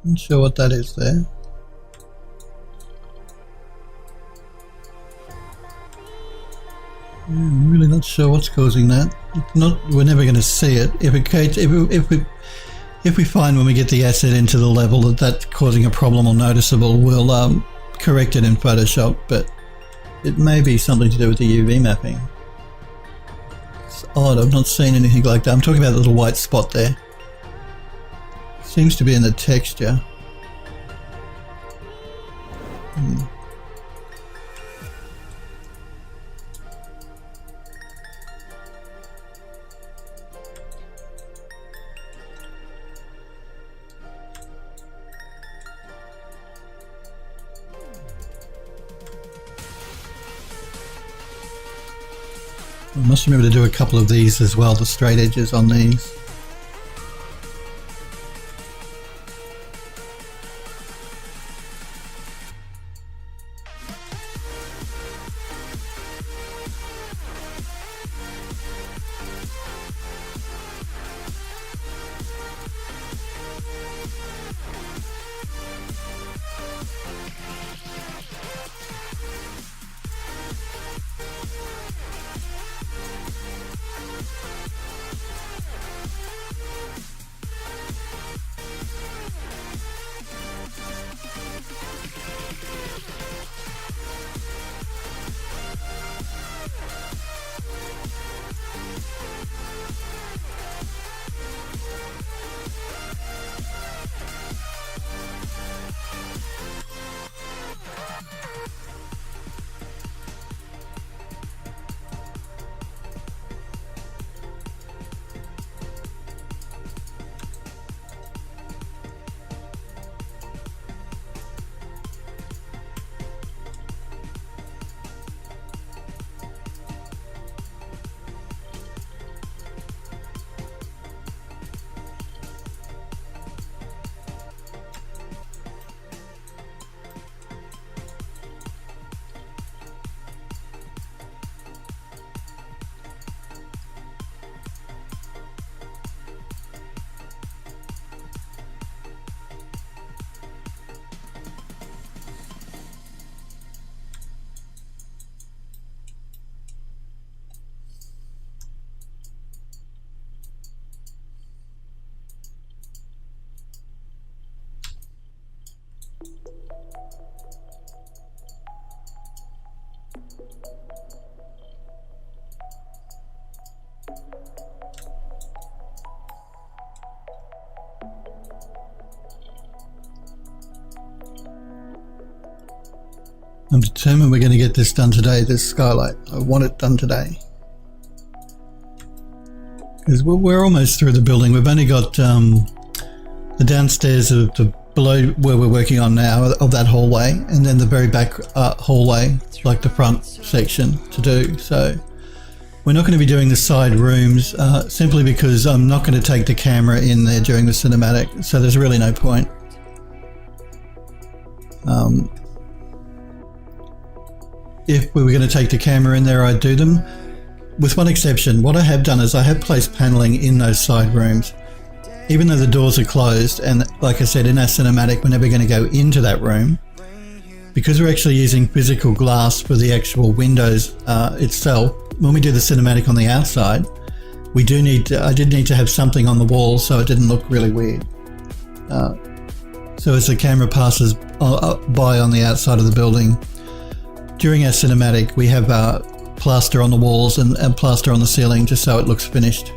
Not sure what that is there. Yeah, I'm really not sure what's causing that. We're never going to see it. If we find when we get the asset into the level that that's causing a problem or noticeable, we'll correct it in Photoshop, but it may be something to do with the UV mapping. It's odd, I've not seen anything like that. I'm talking about the little white spot there. Seems to be in the texture. I must remember to do a couple of these as well, the straight edges on these. I'm determined we're going to get this done today, this skylight. I want it done today. Because we're almost through the building. We've only got the downstairs of the below where we're working on now of that hallway, and then the very back hallway, like the front section to do. So we're not going to be doing the side rooms simply because I'm not going to take the camera in there during the cinematic. So there's really no point. If we were going to take the camera in there, I'd do them. With one exception, what I have done is I have placed paneling in those side rooms. Even though the doors are closed, and like I said, in our cinematic, we're never going to go into that room. Because we're actually using physical glass for the actual windows itself, when we do the cinematic on the outside, we do need to, I did need to have something on the wall so it didn't look really weird. So as the camera passes by on the outside of the building, during our cinematic, we have plaster on the walls and plaster on the ceiling just so it looks finished.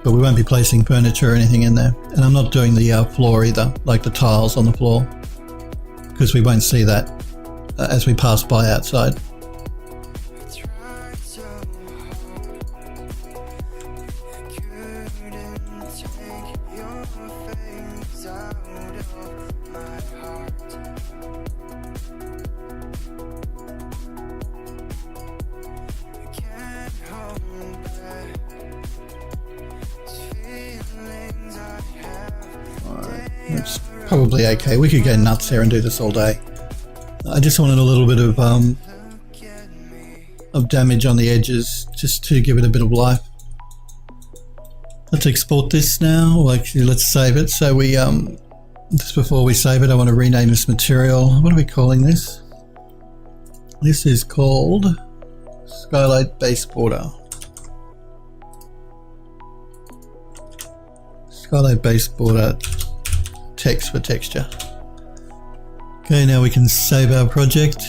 But we won't be placing furniture or anything in there. And I'm not doing the floor either, like the tiles on the floor, because we won't see that as we pass by outside. Probably okay. We could go nuts here and do this all day. I just wanted a little bit of damage on the edges just to give it a bit of life. Let's export this now. Well, actually, let's save it. So we, just before we save it, I want to rename this material. What are we calling this? This is called Skylight Base Border. Skylight Base Border text for texture. Okay, now we can save our project.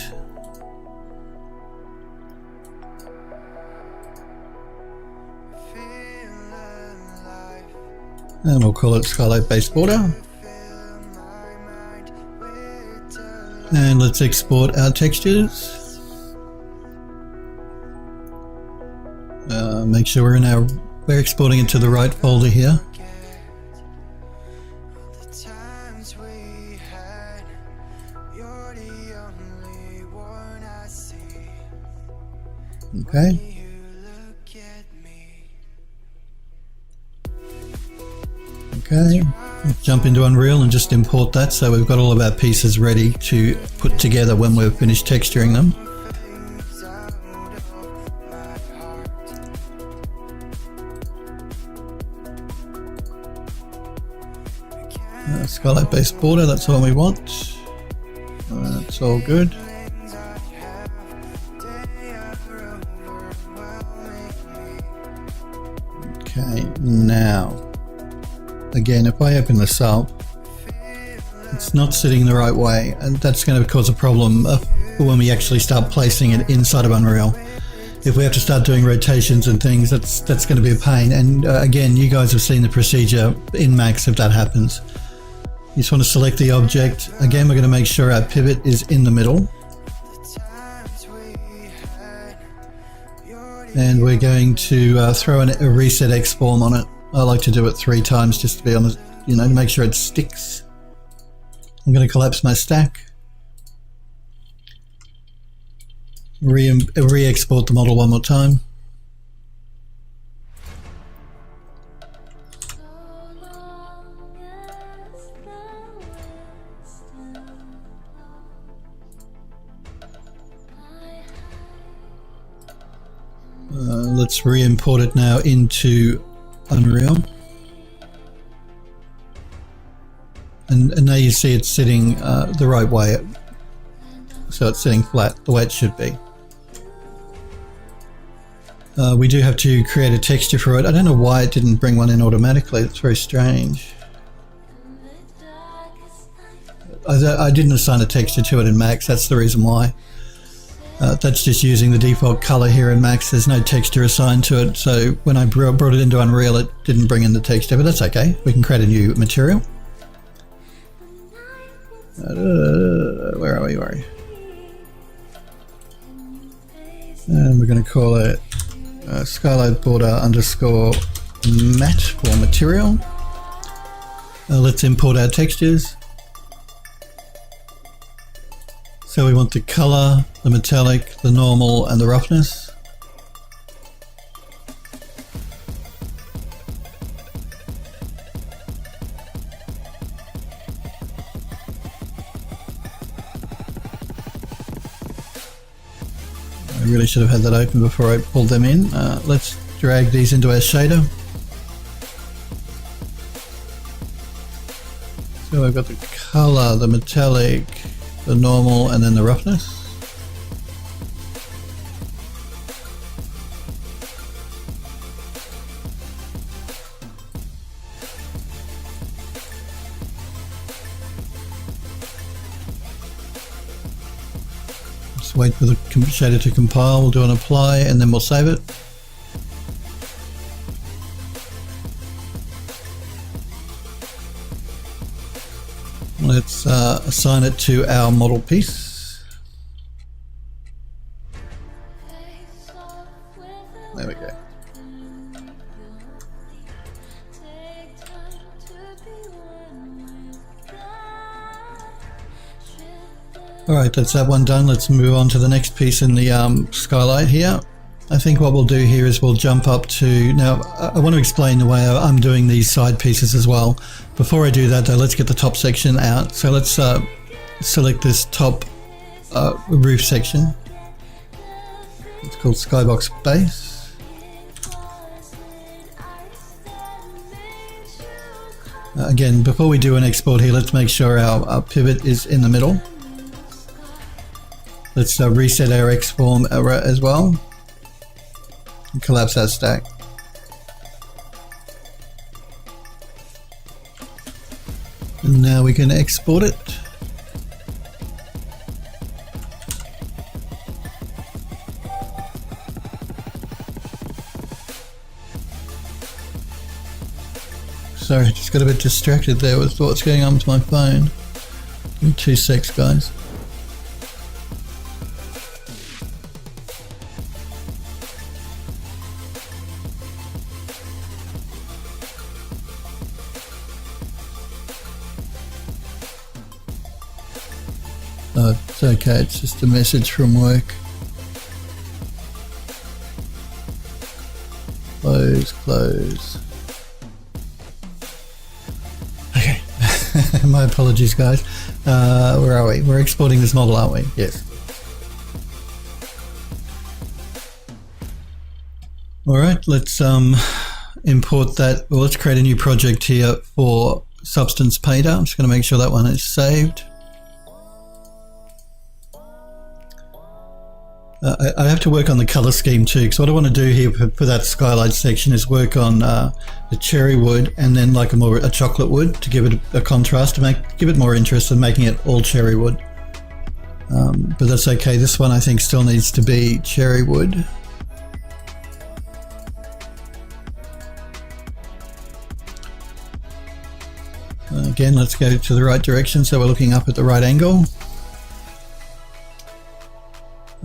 And we'll call it Skylight Base Border. And let's export our textures. Make sure we're exporting it to the right folder here. Okay. Okay, let's jump into Unreal and just import that so we've got all of our pieces ready to put together when we've finished texturing them. Skylight Base Border, that's all we want. That's all good. Okay, now, again, if I open this up, it's not sitting the right way, and that's going to cause a problem when we actually start placing it inside of Unreal. If we have to start doing rotations and things, that's going to be a pain. And again, you guys have seen the procedure in Max if that happens. You just want to select the object. Again, we're going to make sure our pivot is in the middle. And we're going to throw a reset X form on it. I like to do it 3 times just to be honest, you know, to make sure it sticks. I'm going to collapse my stack. Re-export the model one more time. Let's re-import it now into Unreal. And now you see it's sitting the right way. So it's sitting flat, the way it should be. We do have to create a texture for it. I don't know why it didn't bring one in automatically. It's very strange. I didn't assign a texture to it in Max. That's the reason why. That's just using the default color here in Max. There's no texture assigned to it. So when I brought it into Unreal, it didn't bring in the texture, but that's okay. We can create a new material. Where are we? And we're going to call it Skylight Border underscore matte for material. Let's import our textures. So we want the color, the metallic, the normal, and the roughness. I really should have had that open before I pulled them in. Let's drag these into our shader. So I've got the color, the metallic, the normal, and then the roughness. Just wait for the shader to compile. We'll do an apply and then we'll save it. Let's assign it to our model piece. There we go. Alright, that's that one done. Let's move on to the next piece in the skylight here. I think what we'll do here is we'll jump up to, now I want to explain the way I'm doing these side pieces as well. Before I do that though, let's get the top section out. So let's select this top roof section. It's called Skybox Base. Again, before we do an export here, let's make sure our pivot is in the middle. Let's reset our X form as well. And collapse our stack. And now we can export it. Sorry, I just got a bit distracted there with what's going on with my phone. Give me 2 secs, guys. Oh, it's okay, it's just a message from work. Close. Okay, my apologies, guys. Where are we? We're exporting this model, aren't we? Yes. Alright, let's import that. Well, let's create a new project here for Substance Painter. I'm just going to make sure that one is saved. I have to work on the color scheme too, because what I want to do here for that skylight section is work on the cherry wood and then like a chocolate wood to give it a contrast, to give it more interest than making it all cherry wood. But that's okay. This one I think still needs to be cherry wood. Again, let's go to the right direction so we're looking up at the right angle.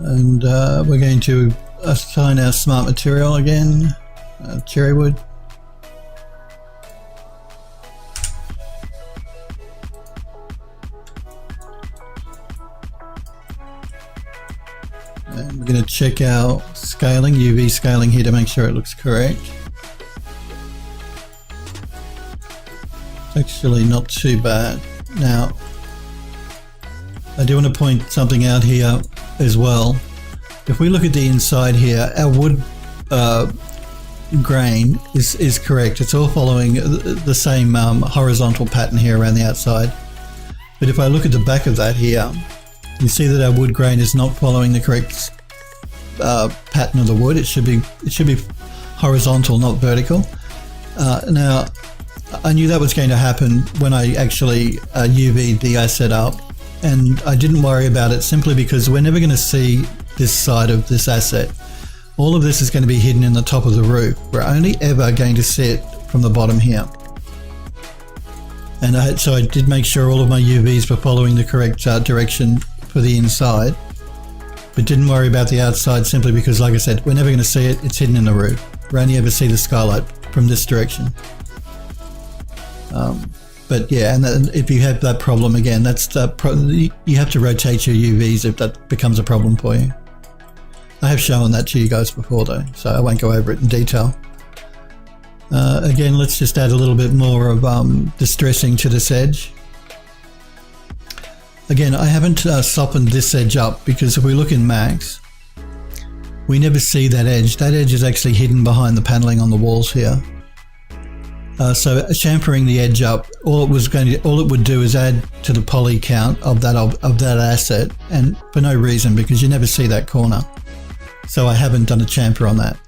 And we're going to assign our smart material again, cherry wood. And we're going to check our scaling, UV scaling here to make sure it looks correct. It's actually not too bad. Now, I do want to point something out here as well. If we look at the inside here, our wood grain is correct. It's all following the same horizontal pattern here around the outside. But if I look at the back of that here, you see that our wood grain is not following the correct pattern of the wood. It should be horizontal, not vertical. Now, I knew that was going to happen when I actually UV'd the asset up. And I didn't worry about it simply because we're never going to see this side of this asset. All of this is going to be hidden in the top of the roof. We're only ever going to see it from the bottom here. And so I did make sure all of my UVs were following the correct direction for the inside, but didn't worry about the outside simply because, like I said, we're never going to see it. It's hidden in the roof. We only ever see the skylight from this direction. But yeah, and if you have that problem again, that's you have to rotate your UVs if that becomes a problem for you. I have shown that to you guys before though, so I won't go over it in detail. Again, let's just add a little bit more of distressing to this edge. Again, I haven't softened this edge up because if we look in Max, we never see that edge. That edge is actually hidden behind the paneling on the walls here. So chamfering the edge up, all it would do is add to the poly count of that asset, and for no reason, because you never see that corner. So I haven't done a chamfer on that.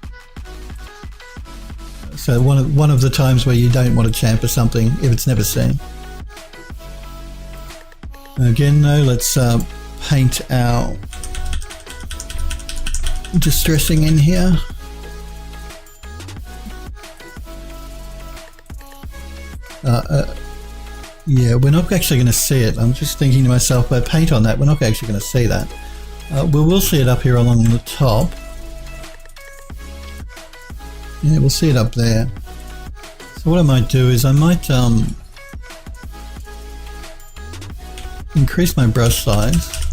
So one of the times where you don't want to chamfer something if it's never seen. Again, though, let's paint our distressing in here. Yeah, we're not actually going to see it. I'm just thinking to myself, by paint on that, we're not actually going to see that. We will see it up here along the top. Yeah, we'll see it up there. So what I might do is I might increase my brush size.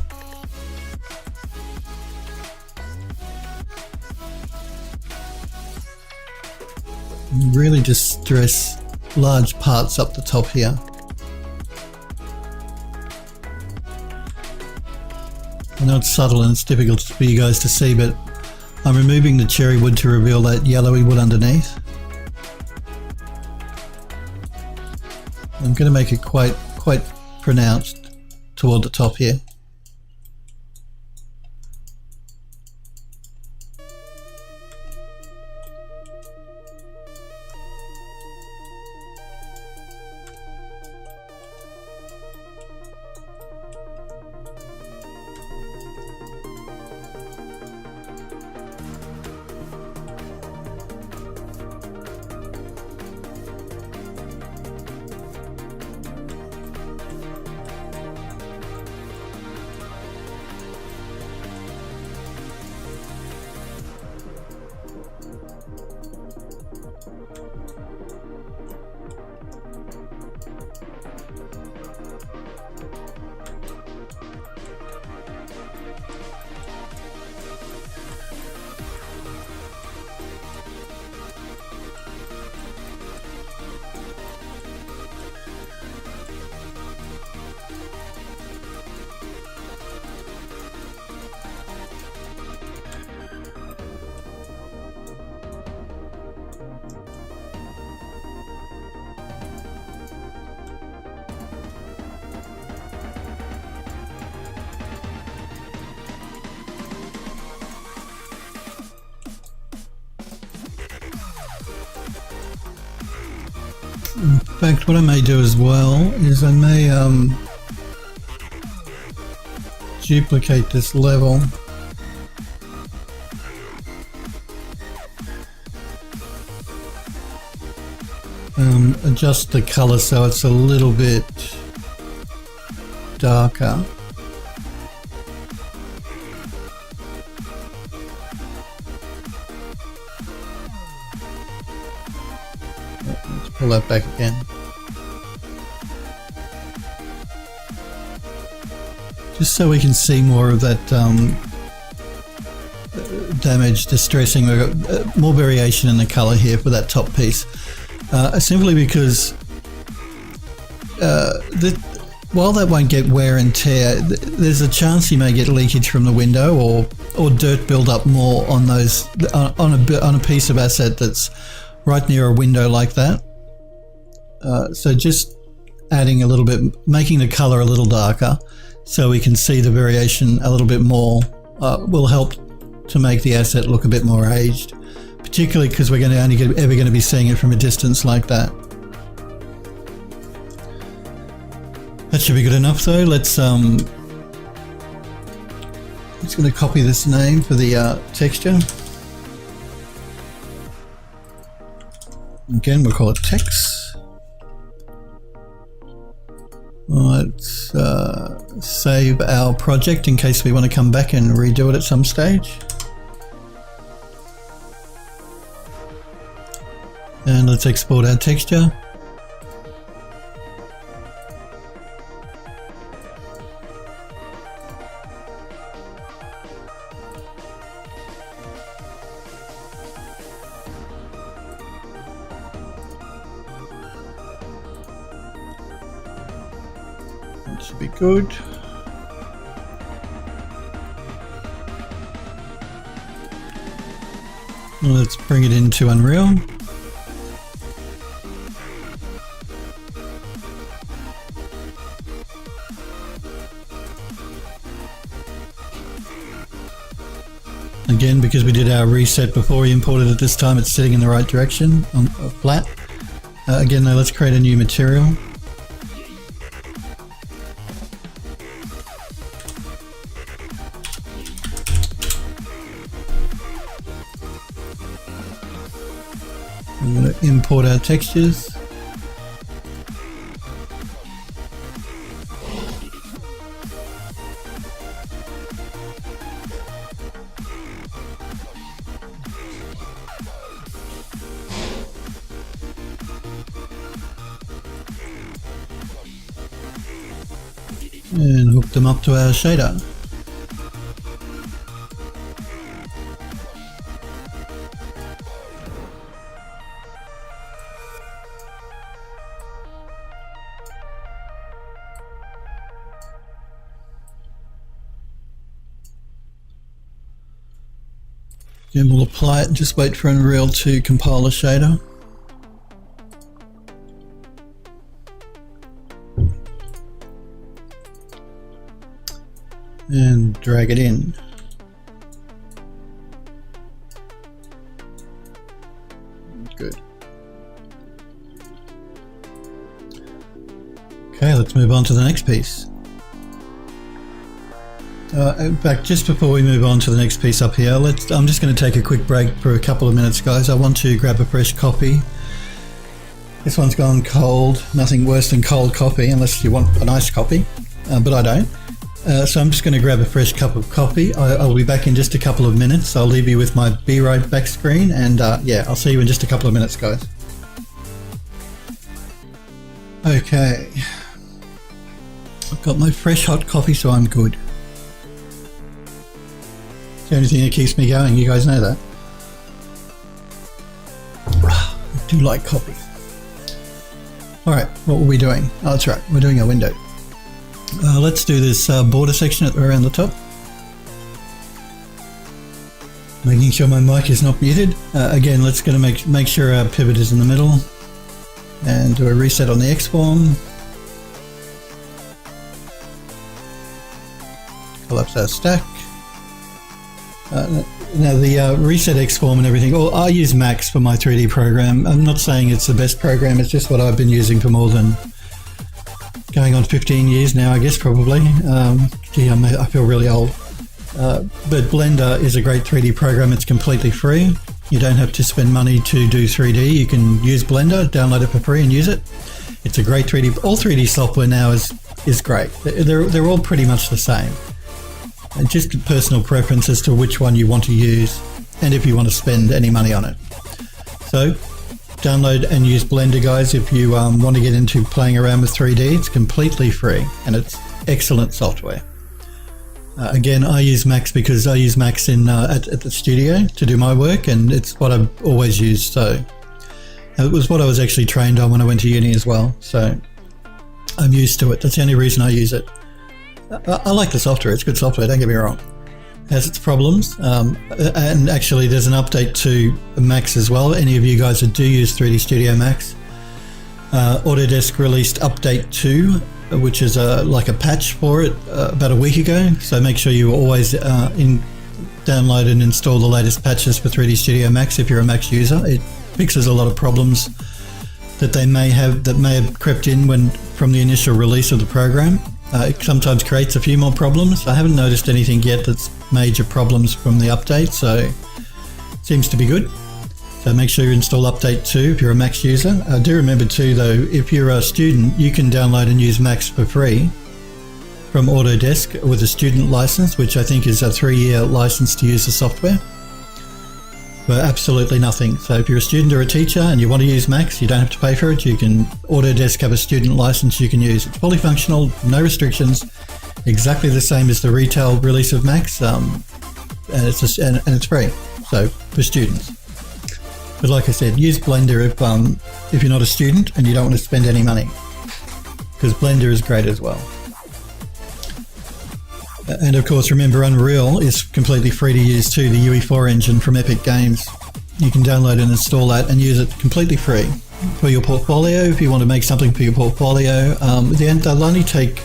And really just stress large parts up the top here. I know it's subtle and it's difficult for you guys to see, but I'm removing the cherry wood to reveal that yellowy wood underneath. I'm going to make it quite pronounced toward the top here. In fact, what I may do as well is I may duplicate this level. Adjust the color so it's a little bit darker. Let's pull that back again. Just so we can see more of that damage distressing. We've got more variation in the color here for that top piece. Simply because while that won't get wear and tear, there's a chance you may get leakage from the window or dirt build up more on those on a piece of asset that's right near a window like that. So just adding a little bit, making the color a little darker so we can see the variation a little bit more will help to make the asset look a bit more aged, particularly because we're ever going to be seeing it from a distance like that. That should be good enough though. Let's I'm just going to copy this name for the texture. Again, we'll call it text. Let's save our project in case we want to come back and redo it at some stage. And let's export our texture. That should be good. Let's bring it into Unreal. Again, because we did our reset before we imported it this time, it's sitting in the right direction on flat. Again though, let's create a new material. I'm going to import our textures. And hook them up to our shader. Then we'll apply it and just wait for Unreal to compile a shader. drag it in. Good. Okay, let's move on to the next piece. In fact, just before we move on to the next piece up here, I'm just going to take a quick break for a couple of minutes, guys. I want to grab a fresh coffee. This one's gone cold. Nothing worse than cold coffee, unless you want an iced coffee, but I don't. So I'm just going to grab a fresh cup of coffee. I'll be back in just a couple of minutes. I'll leave you with my Be Right Back screen, and yeah, I'll see you in just a couple of minutes, guys. Okay. I've got my fresh hot coffee, so I'm good. It's the only thing that keeps me going, you guys know that. I do like coffee. Alright, what were we doing? Oh, that's right, we're doing a window. Let's do this border section around the top. Making sure my mic is not muted. Again, let's make sure our pivot is in the middle. And do a reset on the X-form. Collapse our stack. Now the reset X-form and everything, I use Max for my 3D program. I'm not saying it's the best program, it's just what I've been using for more than going on 15 years now, I guess, probably. Gee, I feel really old. But Blender is a great 3D program. It's completely free. You don't have to spend money to do 3D. You can use Blender, download it for free and use it. It's a great 3D. All 3D software now is great. They're all pretty much the same. And just personal preference as to which one you want to use and if you want to spend any money on it. So download and use Blender, guys, if you want to get into playing around with 3D. It's completely free and it's excellent software. Again, I use Max because I use Max at the studio to do my work, and it's what I've always used. So it was what I was actually trained on when I went to uni as well. So I'm used to it. That's the only reason I use it. I like the software. It's good software, don't get me wrong. It has its problems. And actually there's an update to Max as well. Any of you guys that do use 3D Studio Max, Autodesk released update 2, which is like a patch for it about a week ago. So make sure you always download and install the latest patches for 3D Studio Max if you're a Max user. It fixes a lot of problems that may have crept in from the initial release of the program. It sometimes creates a few more problems. I haven't noticed anything yet that's major problems from the update, so it seems to be good. So make sure you install update 2 if you're a Max user. Do remember too though, if you're a student, you can download and use Max for free from Autodesk with a student license, which I think is a 3-year license to use the software. For absolutely nothing. So if you're a student or a teacher and you want to use Max, you don't have to pay for it. You can Autodesk have a student license you can use. It's fully functional, no restrictions, exactly the same as the retail release of Max, and it's free. So for students. But like I said, use Blender if you're not a student and you don't want to spend any money, because Blender is great as well. And of course, remember, Unreal is completely free to use too, the UE4 engine from Epic Games. You can download and install that and use it completely free for your portfolio. If you want to make something for your portfolio, they'll only take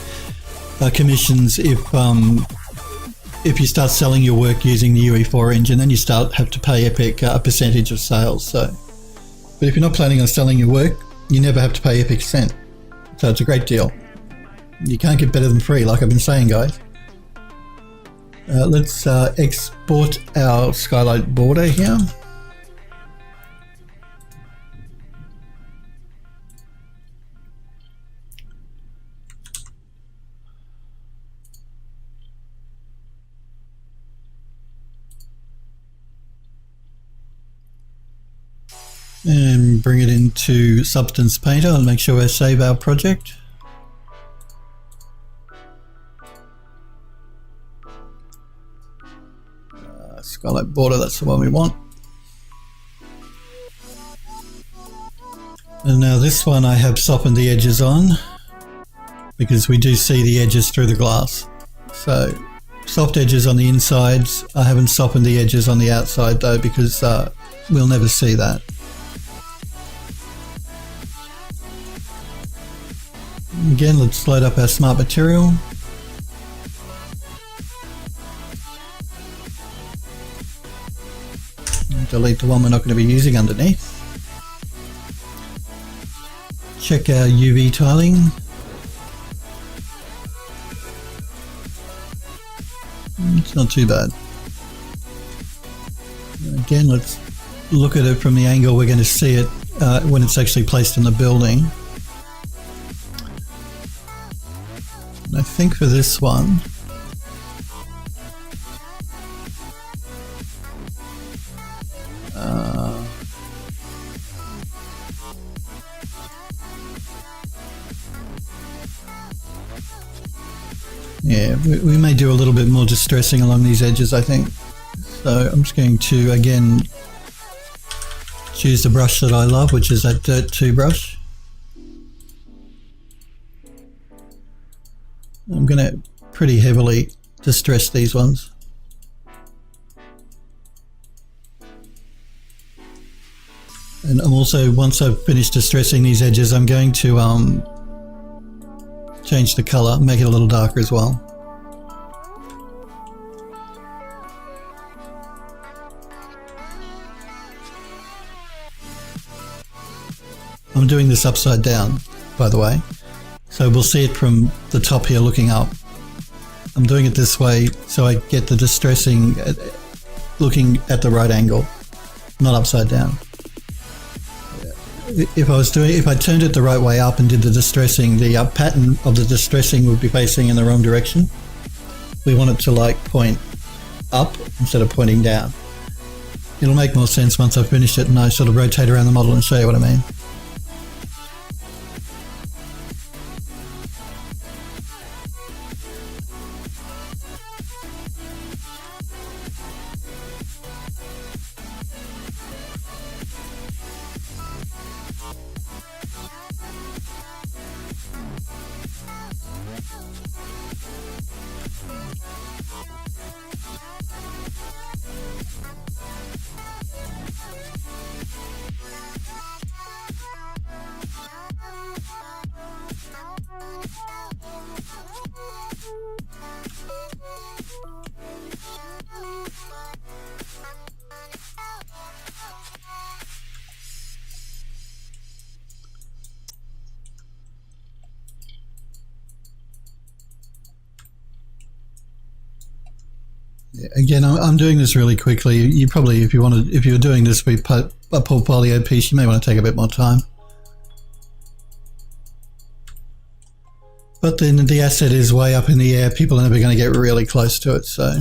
commissions if you start selling your work using the UE4 engine, then you have to pay Epic a percentage of sales. So, but if you're not planning on selling your work, you never have to pay Epic a cent. So it's a great deal. You can't get better than free, like I've been saying, guys. Let's export our skylight border here. And bring it into Substance Painter and make sure we save our project. Skylight border, that's the one we want. And now this one I have softened the edges on, because we do see the edges through the glass. So soft edges on the insides. I haven't softened the edges on the outside though, because we'll never see that. Again, let's load up our smart material. delete the one we're not going to be using underneath. Check our UV tiling. It's not too bad. Again, let's look at it from the angle we're going to see it when it's actually placed in the building. And I think for this one, yeah, we may do a little bit more distressing along these edges, I think. So I'm just going to, again, choose the brush that I love, which is that Dirt 2 brush. I'm going to pretty heavily distress these ones. And I'm also, once I've finished distressing these edges, I'm going to change the color, make it a little darker as well. I'm doing this upside down, by the way, so we'll see it from the top here looking up. I'm doing it this way so I get the distressing looking at the right angle, not upside down. If I turned it the right way up and did the distressing, the pattern of the distressing would be facing in the wrong direction. We want it to like point up instead of pointing down. It'll make more sense once I've finished it and I sort of rotate around the model and show you what I mean. Again, I'm doing this really quickly. You probably, if you're doing this with a portfolio piece, you may want to take a bit more time. But then the asset is way up in the air. People are never going to get really close to it, so.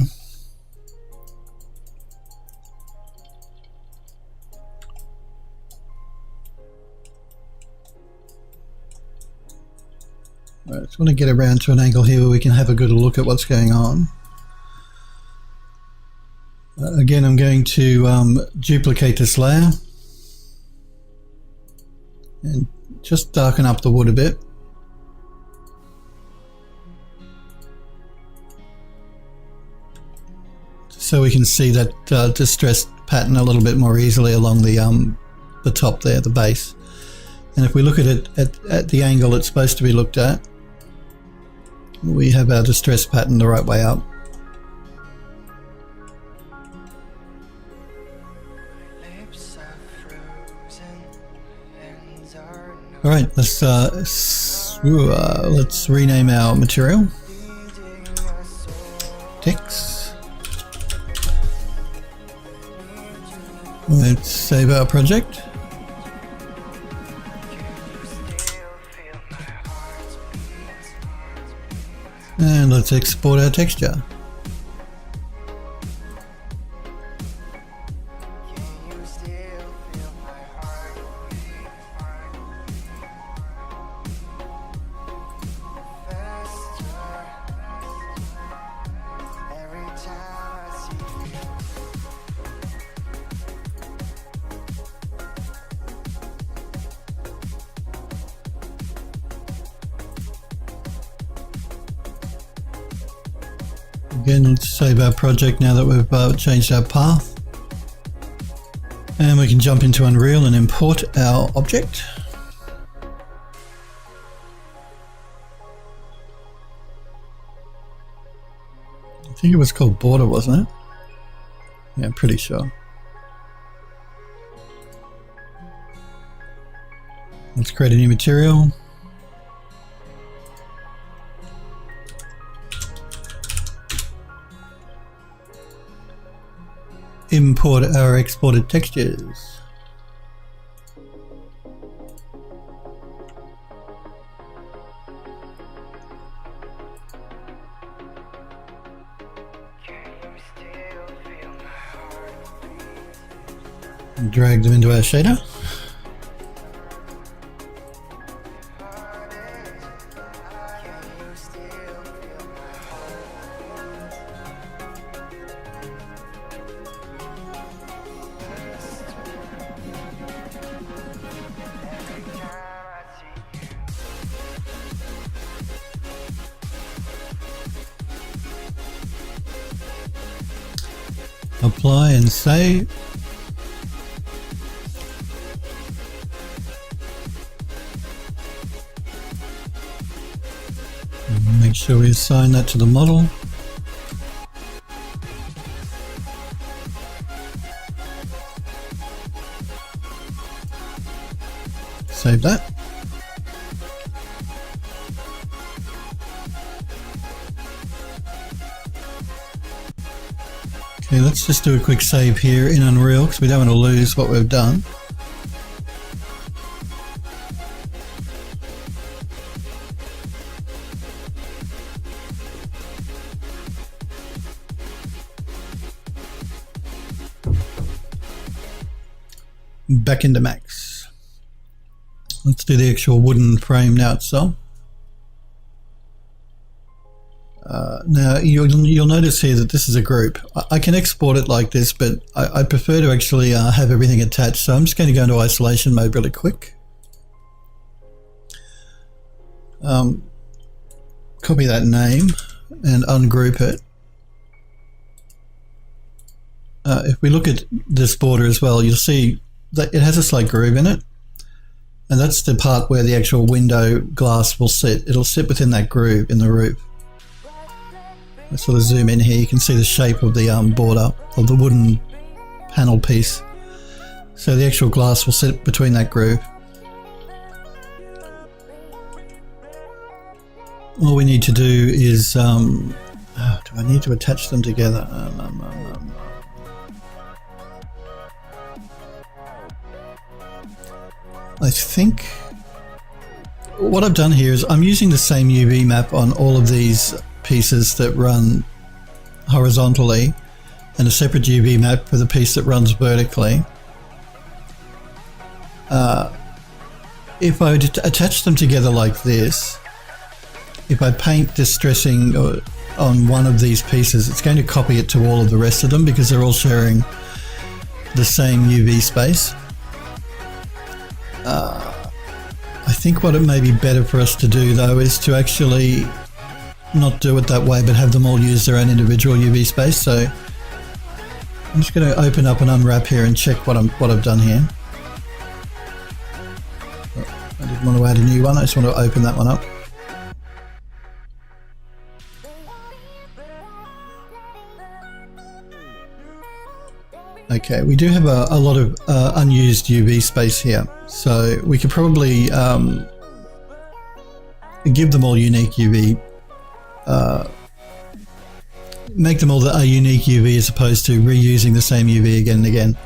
I just want to get around to an angle here where we can have a good look at what's going on. Again, I'm going to duplicate this layer and just darken up the wood a bit. So we can see that distressed pattern a little bit more easily along the top there, the base. And if we look at it at the angle it's supposed to be looked at, we have our distressed pattern the right way up. All right, let's rename our material. Text. Let's save our project. And let's export our texture. Again, let's save our project now that we've changed our path. And we can jump into Unreal and import our object. I think it was called Border, wasn't it? Yeah, I'm pretty sure. Let's create a new material. Import our exported textures. And drag them into our shader. Apply and save. Make sure we assign that to the model. Save that. Okay, let's just do a quick save here in Unreal because we don't want to lose what we've done. Back into Max. Let's do the actual wooden frame now itself. Now you'll notice here that this is a group. I can export it like this, but I prefer to actually have everything attached. So I'm just going to go into isolation mode really quick. Copy that name and ungroup it. If we look at this border as well, you'll see that it has a slight groove in it. And that's the part where the actual window glass will sit. It'll sit within that groove in the roof. Let's sort of zoom in here. You can see the shape of the border of the wooden panel piece. So the actual glass will sit between that groove. All we need to do is, do I need to attach them together? I think what I've done here is I'm using the same UV map on all of these pieces that run horizontally and a separate UV map for the piece that runs vertically. If I attach them together like this, if I paint distressing on one of these pieces, it's going to copy it to all of the rest of them because they're all sharing the same UV space. I think what it may be better for us to do though is to actually not do it that way but have them all use their own individual UV space. So I'm just going to open up and unwrap here and check what I've done here. I didn't want to add a new one, I just want to open that one up. Okay, we do have a lot of unused UV space here, so we could probably give them all unique UV, make them all a unique UV as opposed to reusing the same UV again and again.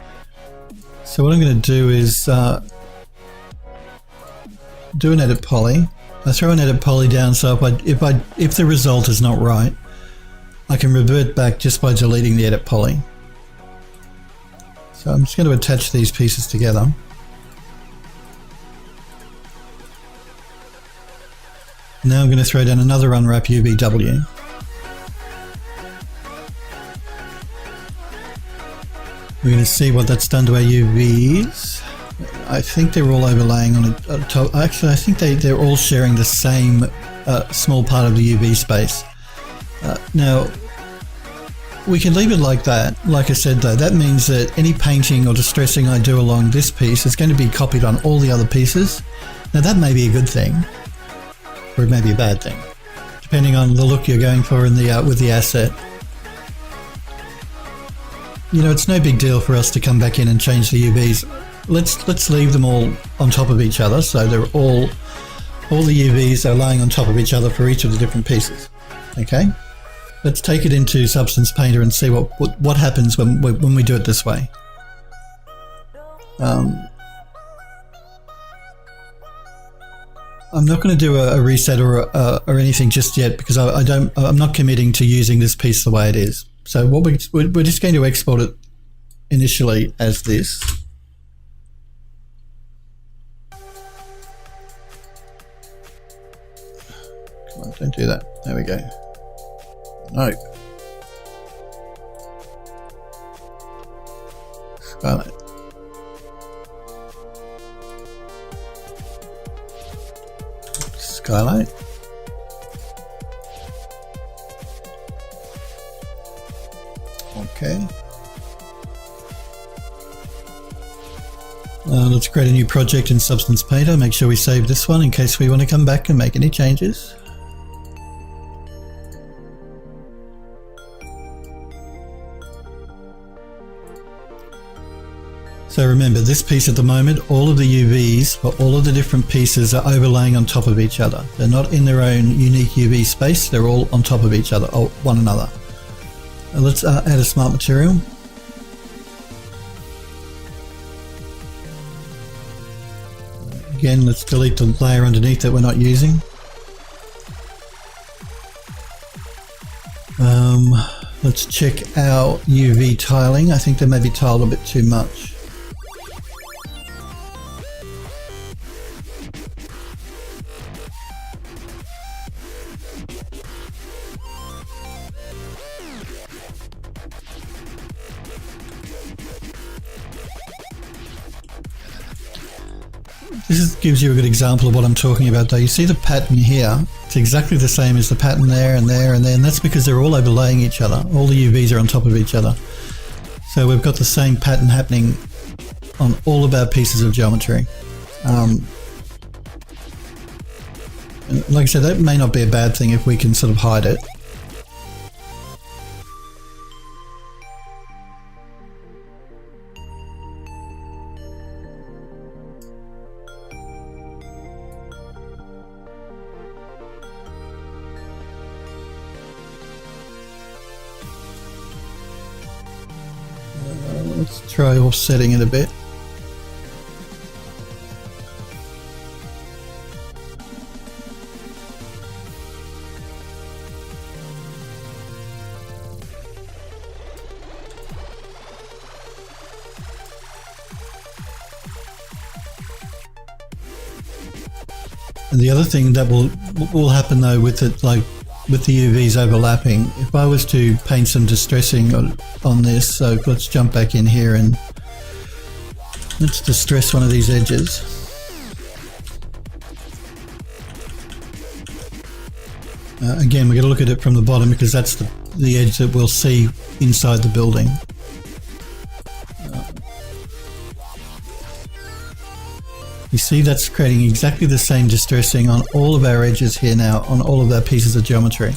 So what I'm going to do is do an edit poly. I throw an edit poly down, so if the result is not right, I can revert back just by deleting the edit poly. So I'm just going to attach these pieces together. Now I'm going to throw down another unwrap UVW. We're going to see what that's done to our UVs. I think they're all overlaying on a top. Actually, I think they're all sharing the same small part of the UV space. Now, we can leave it like that. Like I said though, that means that any painting or distressing I do along this piece is going to be copied on all the other pieces. Now that may be a good thing, or it may be a bad thing, depending on the look you're going for in the with the asset. You know, it's no big deal for us to come back in and change the UVs. let's leave them all on top of each other, so they're all the UVs are laying on top of each other for each of the different pieces. Okay, let's take it into Substance Painter and see what happens when we do it this way. I'm not going to do a reset or anything just yet, because I'm not committing to using this piece the way it is. So what we're just going to export it initially as this. Come on, don't do that. There we go. No. Starlyte. Skylight. Okay. Let's create a new project in Substance Painter. Make sure we save this one in case we want to come back and make any changes. So remember, this piece at the moment, all of the UVs for all of the different pieces are overlaying on top of each other. They're not in their own unique UV space, they're all on top of each other, or one another. Let's add a smart material. Again, let's delete the layer underneath that we're not using. Let's check our UV tiling. I think they may be tiled a bit too much. This gives you a good example of what I'm talking about though. You see the pattern here, it's exactly the same as the pattern there and there and there, and that's because they're all overlaying each other. All the UVs are on top of each other. So we've got the same pattern happening on all of our pieces of geometry. Like I said, that may not be a bad thing if we can sort of hide it. Let's try offsetting it a bit. And the other thing that will happen though with it, like with the UVs overlapping, if I was to paint some distressing on this, so let's jump back in here and let's distress one of these edges. Again, we're going to look at it from the bottom because that's the edge that we'll see inside the building. You see that's creating exactly the same distressing on all of our edges here now, on all of our pieces of geometry.